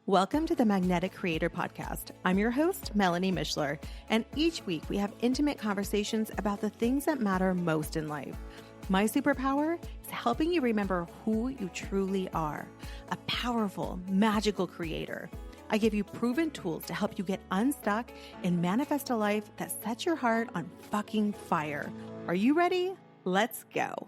Welcome to the Magnetic Creator Podcast. I'm your host, Melanie Mishler, and each week we have intimate conversations about the things that matter most in life. My superpower is helping you remember who you truly are, a powerful, magical creator. I give you proven tools to help you get unstuck and manifest a life that sets your heart on fucking fire. Are you ready? Let's go.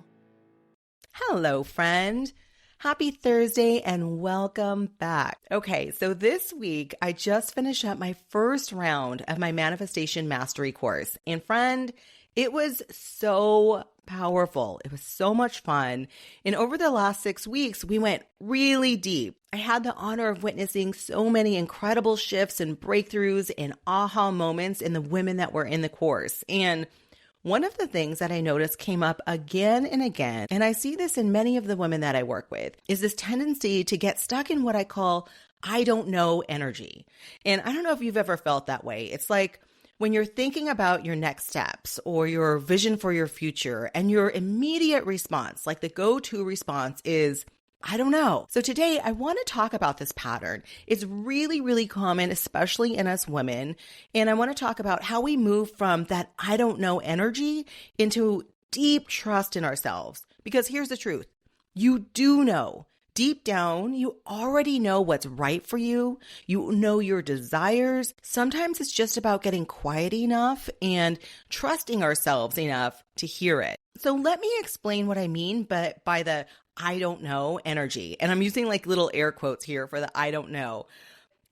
Hello, friend. Happy Thursday and welcome back. Okay, so this week I just finished up my first round of my Manifestation Mastery course. And friend, it was so powerful. It was so much fun. And over the last 6 weeks, we went really deep. I had the honor of witnessing so many incredible shifts and breakthroughs and aha moments in the women that were in the course. And one of the things that I noticed came up again and again, and I see this in many of the women that I work with, is this tendency to get stuck in what I call I don't know energy. And I don't know if you've ever felt that way. It's like when you're thinking about your next steps or your vision for your future, and your immediate response, like the go-to response, is I don't know. So today I want to talk about this pattern. It's really, really common, especially in us women. And I want to talk about how we move from that I don't know energy into deep trust in ourselves. Because here's the truth. You do know. Deep down, you already know what's right for you. You know your desires. Sometimes it's just about getting quiet enough and trusting ourselves enough to hear it. So let me explain what I mean by the I don't know energy. And I'm using like little air quotes here for the I don't know.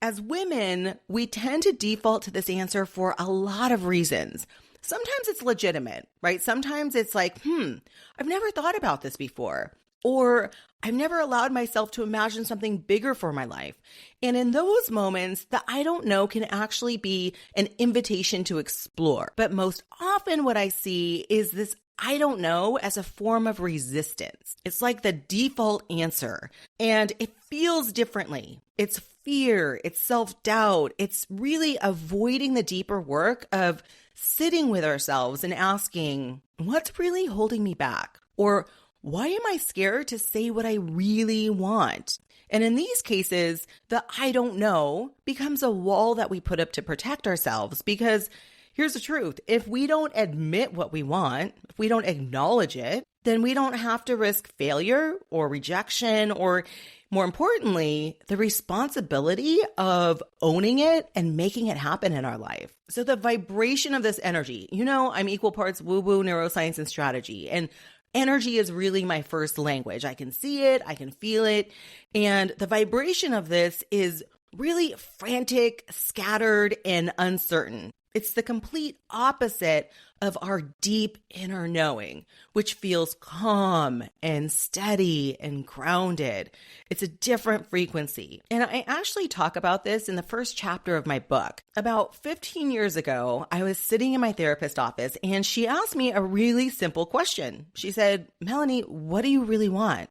As women, we tend to default to this answer for a lot of reasons. Sometimes it's legitimate, right? Sometimes it's like, I've never thought about this before. Or I've never allowed myself to imagine something bigger for my life. And in those moments, the I don't know can actually be an invitation to explore. But most often what I see is this I don't know as a form of resistance. It's like the default answer, and it feels differently. It's fear, it's self-doubt. It's really avoiding the deeper work of sitting with ourselves and asking, what's really holding me back? Or why am I scared to say what I really want? And in these cases, the I don't know becomes a wall that we put up to protect ourselves, because here's the truth. If we don't admit what we want, if we don't acknowledge it, then we don't have to risk failure or rejection, or more importantly, the responsibility of owning it and making it happen in our life. So the vibration of this energy, I'm equal parts woo-woo, neuroscience, and strategy. And energy is really my first language. I can see it, I can feel it. And the vibration of this is really frantic, scattered, and uncertain. It's the complete opposite of our deep inner knowing, which feels calm and steady and grounded. It's a different frequency. And I actually talk about this in the first chapter of my book. About 15 years ago, I was sitting in my therapist's office and she asked me a really simple question. She said, Melanie, what do you really want?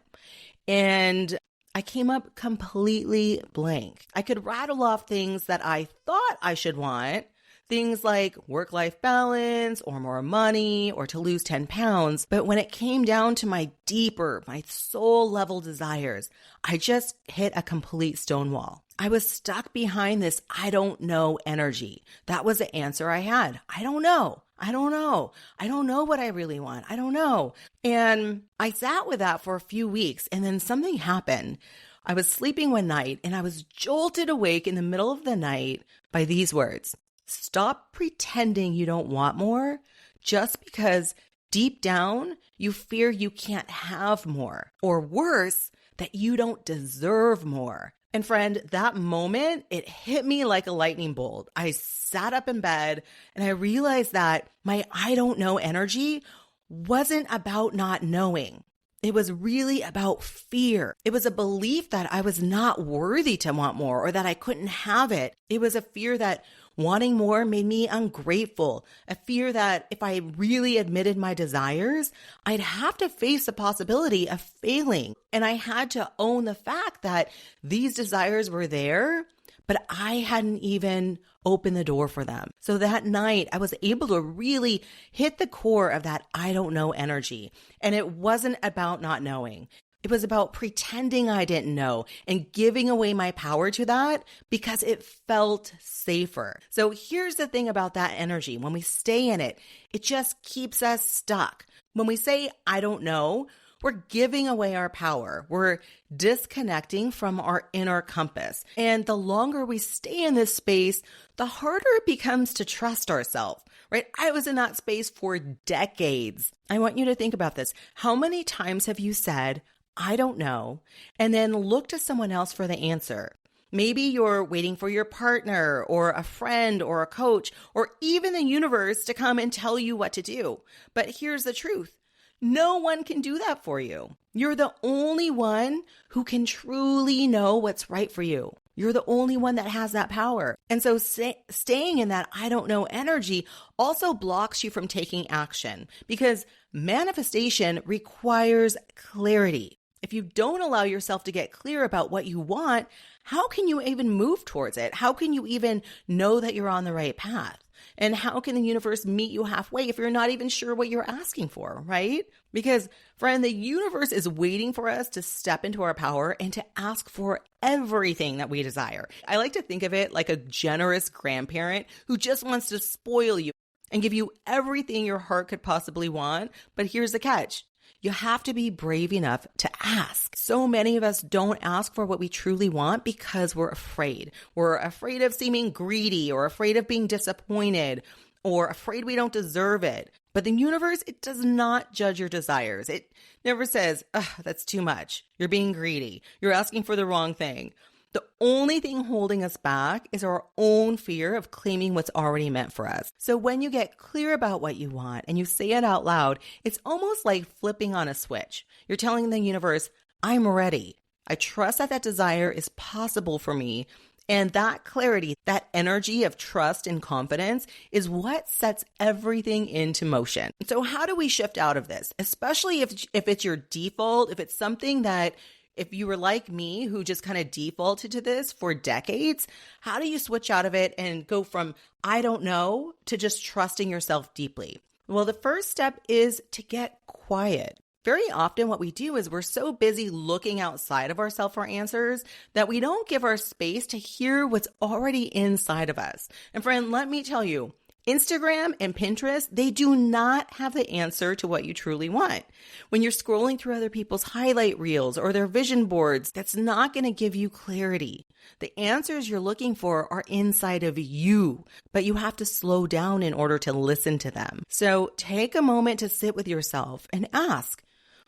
And I came up completely blank. I could rattle off things that I thought I should want. Things like work-life balance or more money or to lose 10 pounds. But when it came down to my deeper, my soul level desires, I just hit a complete stonewall. I was stuck behind this I don't know energy. That was the answer I had. I don't know. I don't know. I don't know what I really want. I don't know. And I sat with that for a few weeks, and then something happened. I was sleeping one night and I was jolted awake in the middle of the night by these words. Stop pretending you don't want more just because deep down you fear you can't have more, or worse, that you don't deserve more. And friend, that moment, it hit me like a lightning bolt. I sat up in bed and I realized that my I don't know energy wasn't about not knowing. It was really about fear. It was a belief that I was not worthy to want more, or that I couldn't have it. It was a fear that wanting more made me ungrateful, a fear that if I really admitted my desires, I'd have to face the possibility of failing. And I had to own the fact that these desires were there, but I hadn't even opened the door for them. So that night, I was able to really hit the core of that I don't know energy. And it wasn't about not knowing. It was about pretending I didn't know and giving away my power to that because it felt safer. So here's the thing about that energy. When we stay in it, it just keeps us stuck. When we say, I don't know, we're giving away our power. We're disconnecting from our inner compass. And the longer we stay in this space, the harder it becomes to trust ourselves, right? I was in that space for decades. I want you to think about this. How many times have you said, I don't know, and then look to someone else for the answer? Maybe you're waiting for your partner or a friend or a coach or even the universe to come and tell you what to do. But here's the truth. No one can do that for you. You're the only one who can truly know what's right for you. You're the only one that has that power. And so staying in that I don't know energy also blocks you from taking action because manifestation requires clarity. If you don't allow yourself to get clear about what you want, how can you even move towards it? How can you even know that you're on the right path? And how can the universe meet you halfway if you're not even sure what you're asking for, right? Because, friend, the universe is waiting for us to step into our power and to ask for everything that we desire. I like to think of it like a generous grandparent who just wants to spoil you and give you everything your heart could possibly want. But here's the catch. You have to be brave enough to ask. So many of us don't ask for what we truly want because we're afraid. We're afraid of seeming greedy or afraid of being disappointed or afraid we don't deserve it. But the universe, it does not judge your desires. It never says, that's too much. You're being greedy. You're asking for the wrong thing. The only thing holding us back is our own fear of claiming what's already meant for us. So when you get clear about what you want and you say it out loud, it's almost like flipping on a switch. You're telling the universe, I'm ready. I trust that that desire is possible for me. And that clarity, that energy of trust and confidence is what sets everything into motion. So how do we shift out of this? Especially if it's your default, if it's something that if you were like me, who just kind of defaulted to this for decades, how do you switch out of it and go from I don't know to just trusting yourself deeply? Well, the first step is to get quiet. Very often what we do is we're so busy looking outside of ourselves for answers that we don't give our space to hear what's already inside of us. And friend, let me tell you, Instagram and Pinterest, they do not have the answer to what you truly want. When you're scrolling through other people's highlight reels or their vision boards, that's not going to give you clarity. The answers you're looking for are inside of you, but you have to slow down in order to listen to them. So take a moment to sit with yourself and ask,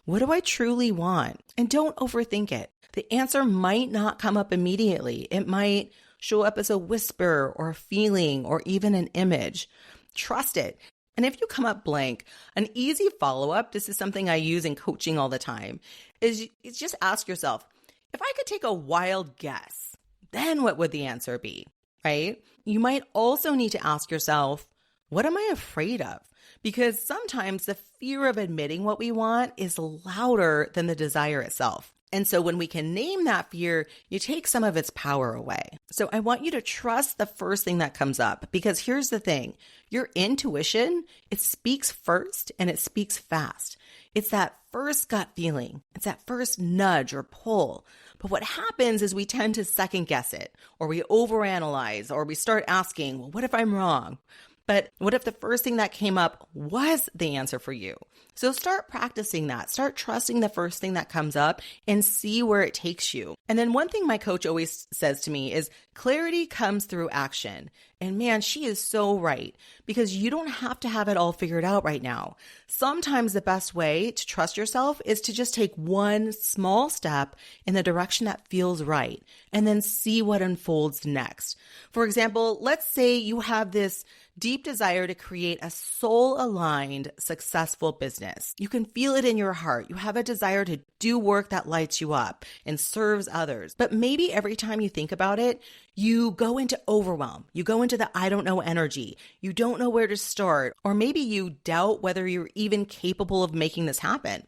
what do I truly want? And don't overthink it. The answer might not come up immediately. It might show up as a whisper or a feeling or even an image. Trust it. And if you come up blank, an easy follow-up, this is something I use in coaching all the time, is just ask yourself, if I could take a wild guess, then what would the answer be, right? You might also need to ask yourself, what am I afraid of? Because sometimes the fear of admitting what we want is louder than the desire itself. And so when we can name that fear, you take some of its power away. So I want you to trust the first thing that comes up, because here's the thing, your intuition, it speaks first and it speaks fast. It's that first gut feeling. It's that first nudge or pull. But what happens is we tend to second guess it, or we overanalyze, or we start asking, well, what if I'm wrong? But what if the first thing that came up was the answer for you? So start practicing that. Start trusting the first thing that comes up and see where it takes you. And then one thing my coach always says to me is clarity comes through action. And man, she is so right, because you don't have to have it all figured out right now. Sometimes the best way to trust yourself is to just take one small step in the direction that feels right and then see what unfolds next. For example, let's say you have this deep desire to create a soul-aligned, successful business. You can feel it in your heart. You have a desire to do work that lights you up and serves others. But maybe every time you think about it, you go into overwhelm. You go into the I don't know energy. You don't know where to start. Or maybe you doubt whether you're even capable of making this happen.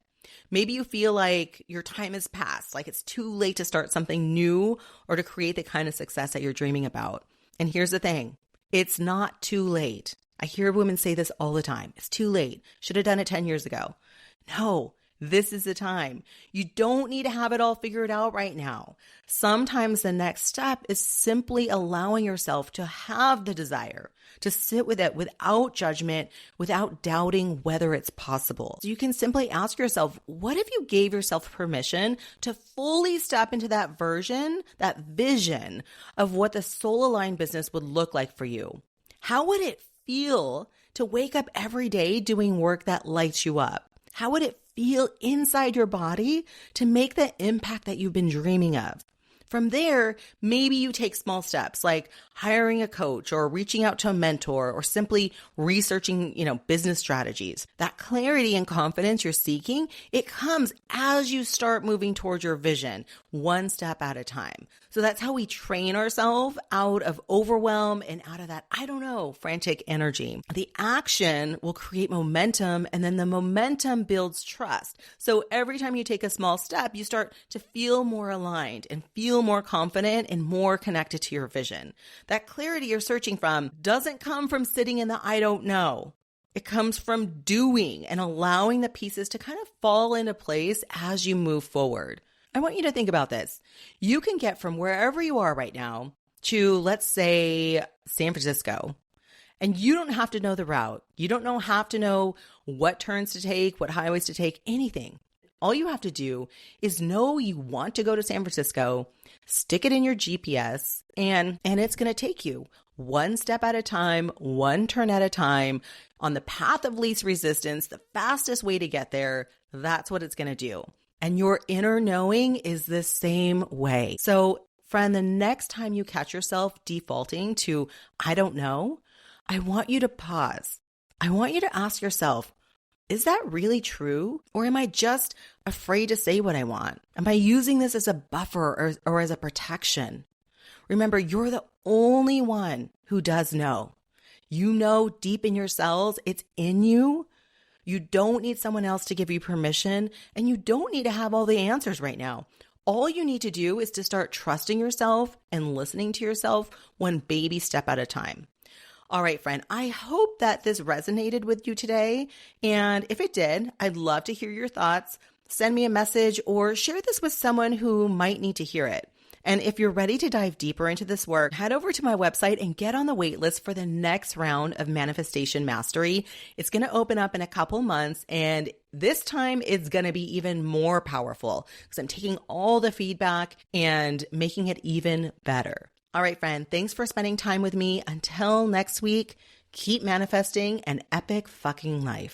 Maybe you feel like your time has passed, like it's too late to start something new or to create the kind of success that you're dreaming about. And here's the thing. It's not too late. I hear women say this all the time. It's too late. Should have done it 10 years ago. No, This is the time. You don't need to have it all figured out right now. Sometimes the next step is simply allowing yourself to have the desire, to sit with it without judgment, without doubting whether it's possible. So you can simply ask yourself, what if you gave yourself permission to fully step into that version, that vision of what the soul-aligned business would look like for you? How would it feel to wake up every day doing work that lights you up? How would it feel inside your body to make the impact that you've been dreaming of? From there, maybe you take small steps like hiring a coach or reaching out to a mentor or simply researching, business strategies. That clarity and confidence you're seeking, it comes as you start moving towards your vision, one step at a time. So that's how we train ourselves out of overwhelm and out of that, frantic energy. The action will create momentum, and then the momentum builds trust. So every time you take a small step, you start to feel more aligned and feel more confident and more connected to your vision. That clarity you're searching from doesn't come from sitting in the I don't know. It comes from doing and allowing the pieces to kind of fall into place as you move forward. I want you to think about this. You can get from wherever you are right now to, let's say, San Francisco. And you don't have to know the route. You don't have to know what turns to take, what highways to take, anything. All you have to do is know you want to go to San Francisco, stick it in your GPS, and it's going to take you one step at a time, one turn at a time, on the path of least resistance, the fastest way to get there. That's what it's going to do. And your inner knowing is the same way. So, friend, the next time you catch yourself defaulting to, I don't know, I want you to pause. I want you to ask yourself, is that really true? Or am I just afraid to say what I want? Am I using this as a buffer or as a protection? Remember, you're the only one who does know. You know deep in your cells, it's in you. You don't need someone else to give you permission, and you don't need to have all the answers right now. All you need to do is to start trusting yourself and listening to yourself one baby step at a time. All right, friend, I hope that this resonated with you today. And if it did, I'd love to hear your thoughts. Send me a message or share this with someone who might need to hear it. And if you're ready to dive deeper into this work, head over to my website and get on the wait list for the next round of Manifestation Mastery. It's going to open up in a couple months, and this time it's going to be even more powerful because I'm taking all the feedback and making it even better. All right, friend, thanks for spending time with me. Until next week, keep manifesting an epic fucking life.